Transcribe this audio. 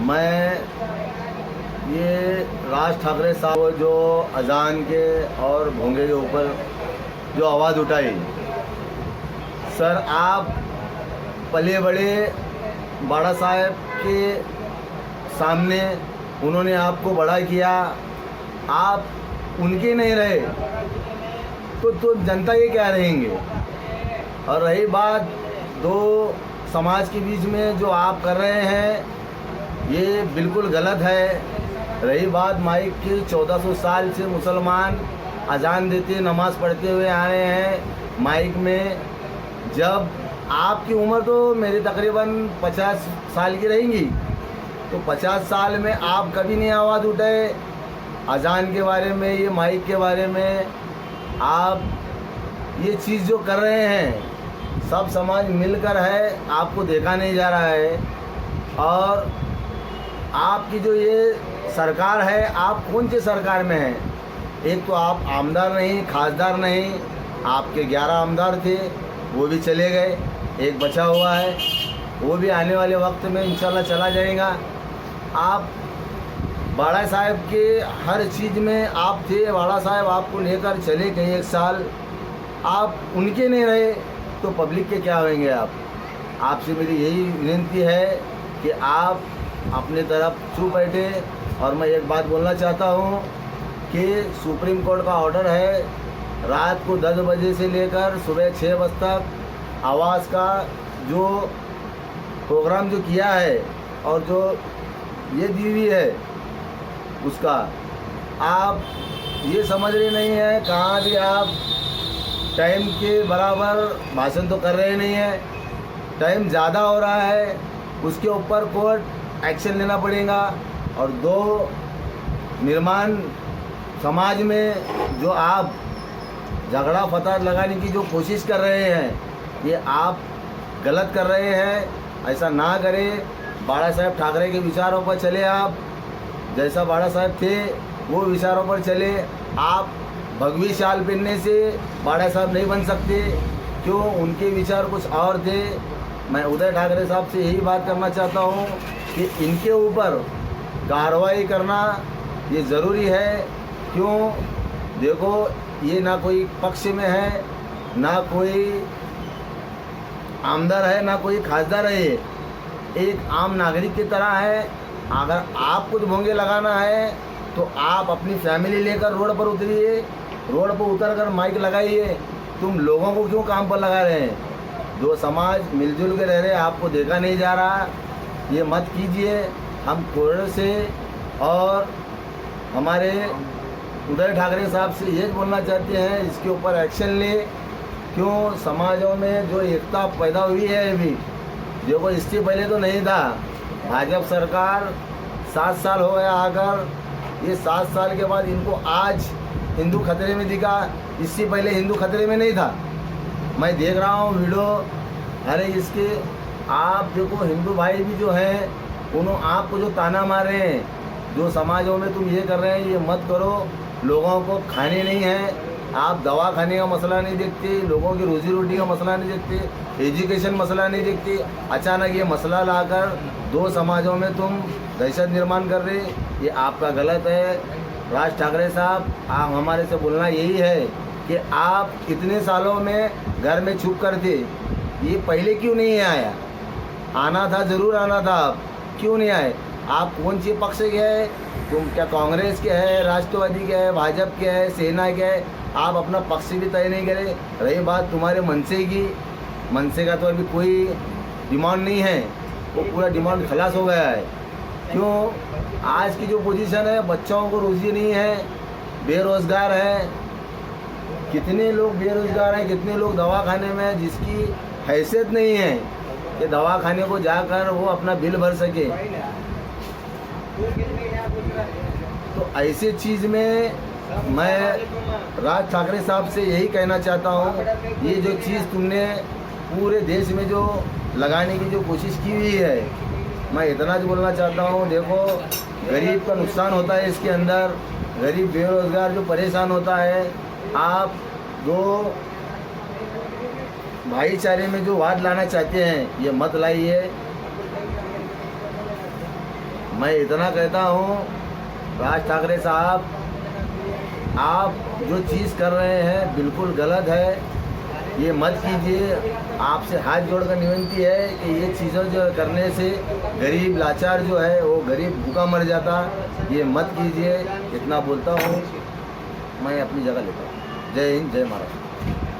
मैं ये राज ठाकरे साहब जो अजान के और भोंगे के ऊपर जो आवाज़ उठाई, सर आप पले बड़े बाड़ा साहब के सामने उन्होंने आपको बड़ा किया, आप उनके नहीं रहे तो जनता ये क्या रहेंगे। और रही बात दो समाज के बीच में जो आप कर रहे हैं ये बिल्कुल गलत है। रही बात माइक की, 1400 साल से मुसलमान अजान देते नमाज पढ़ते हुए आ रहे हैं माइक में। जब आपकी उम्र तो मेरी तकरीबन 50 साल की रहेंगी, तो 50 साल में आप कभी नहीं आवाज़ उठाए अजान के बारे में, ये माइक के बारे में। आप ये चीज़ जो कर रहे हैं सब समाज मिलकर है, आपको देखा नहीं जा रहा है। और आपकी जो ये सरकार है, आप कौन सी सरकार में हैं? एक तो आप आमदार नहीं, खासदार नहीं, आपके 11 आमदार थे वो भी चले गए, एक बचा हुआ है वो भी आने वाले वक्त में इंशाल्लाह चला जाएगा। आप बाड़ा साहब के हर चीज़ में आप थे, बाड़ा साहब आपको लेकर चले गए, एक साल आप उनके नहीं रहे तो पब्लिक के क्या होंगे आप। आपसे मेरी यही विनती है कि आप अपने तरफ चुप बैठे। और मैं एक बात बोलना चाहता हूँ कि सुप्रीम कोर्ट का ऑर्डर है, रात को 10 बजे से लेकर सुबह 6 बजे तक आवाज़ का जो प्रोग्राम जो किया है और जो ये दी हुई है उसका आप ये समझ रहे नहीं है। कहाँ भी आप टाइम के बराबर भाषण तो कर रहे नहीं है, टाइम ज़्यादा हो रहा है, उसके ऊपर कोर्ट एक्शन लेना पड़ेगा। और दो निर्माण समाज में जो आप झगड़ा फसाद लगाने की जो कोशिश कर रहे हैं ये आप गलत कर रहे हैं, ऐसा ना करें। बाड़ा साहब ठाकरे के विचारों पर चले, आप जैसा बाड़ा साहब थे वो विचारों पर चले। आप भगवी शाल पहनने से बाड़ा साहब नहीं बन सकते, क्यों? उनके विचार कुछ और थे। मैं उदय ठाकरे साहब से यही बात करना चाहता हूँ कि इनके ऊपर कार्रवाई करना ये ज़रूरी है। क्यों? देखो ये ना कोई पक्ष में है, ना कोई आमदार है, ना कोई खासदार है, एक आम नागरिक की तरह है। अगर आप कुछ भोंगे लगाना है तो आप अपनी फैमिली लेकर रोड पर उतरिए, रोड पर उतरकर माइक लगाइए। तुम लोगों को क्यों काम पर लगा रहे हैं? दो समाज मिलजुल के रह रहे, आपको देखा नहीं जा रहा, ये मत कीजिए। हम कोर्ट से और हमारे उदय ठाकरे साहब से ये बोलना चाहते हैं इसके ऊपर एक्शन ले। क्यों? समाजों में जो एकता पैदा हुई है अभी, देखो इससे पहले तो नहीं था। भाजपा सरकार 7 साल हो गया आकर, ये 7 साल के बाद इनको आज हिंदू खतरे में दिखा, इससे पहले हिंदू खतरे में नहीं था। मैं देख रहा हूँ वीडियो, अरे इसके आप देखो हिंदू भाई भी जो हैं उन्होंने आपको जो ताना मारे हैं, जो समाजों में तुम ये कर रहे हैं ये मत करो। लोगों को खाने नहीं है, आप दवा खाने का मसला नहीं देखते, लोगों की रोजी रोटी का मसला नहीं देखते, एजुकेशन मसला नहीं देखते। अचानक ये मसला लाकर दो समाजों में तुम दहशत निर्माण कर रहे, ये आपका गलत है। राज ठाकरे साहब, आप हमारे से बोलना यही है कि आप कितने सालों में घर में छुप कर थे, ये पहले क्यों नहीं आया? आना था, ज़रूर आना था, आप क्यों नहीं आए? आप कौन सी पक्ष के हैं? तुम क्या कांग्रेस के हैं, राष्ट्रवादी के हैं, भाजपा के हैं, सेना के हैं? आप अपना पक्ष भी तय नहीं करे। रही बात तुम्हारे मनसे की, मनसे का तो अभी कोई डिमांड नहीं है, वो पूरा डिमांड खलास हो गया है। क्यों? आज की जो पोजीशन है, बच्चों को रोजी नहीं है, बेरोज़गार है, कितने लोग बेरोज़गार हैं, कितने लोग दवाखाने में हैं जिसकी हैसियत नहीं है कि दवाखाने को जाकर वो अपना बिल भर सके। तो ऐसे चीज़ में मैं राज ठाकरे साहब से यही कहना चाहता हूँ, ये जो चीज़ तुमने पूरे देश में जो लगाने की जो कोशिश की हुई है, मैं इतना जो बोलना चाहता हूँ, देखो गरीब का नुकसान होता है इसके अंदर, गरीब बेरोज़गार जो परेशान होता है। आप दो भाईचारे में जो वाद लाना चाहते हैं ये मत लाइए। मैं इतना कहता हूँ, राज ठाकरे साहब, आप जो चीज़ कर रहे हैं बिल्कुल गलत है, ये मत कीजिए। आपसे हाथ जोड़कर विनती है कि ये चीज़ों जो करने से गरीब लाचार जो है वो गरीब भूखा मर जाता, ये मत कीजिए। इतना बोलता हूँ, मैं अपनी जगह लेता हूँ। जय हिंद, जय महाराष्ट्र।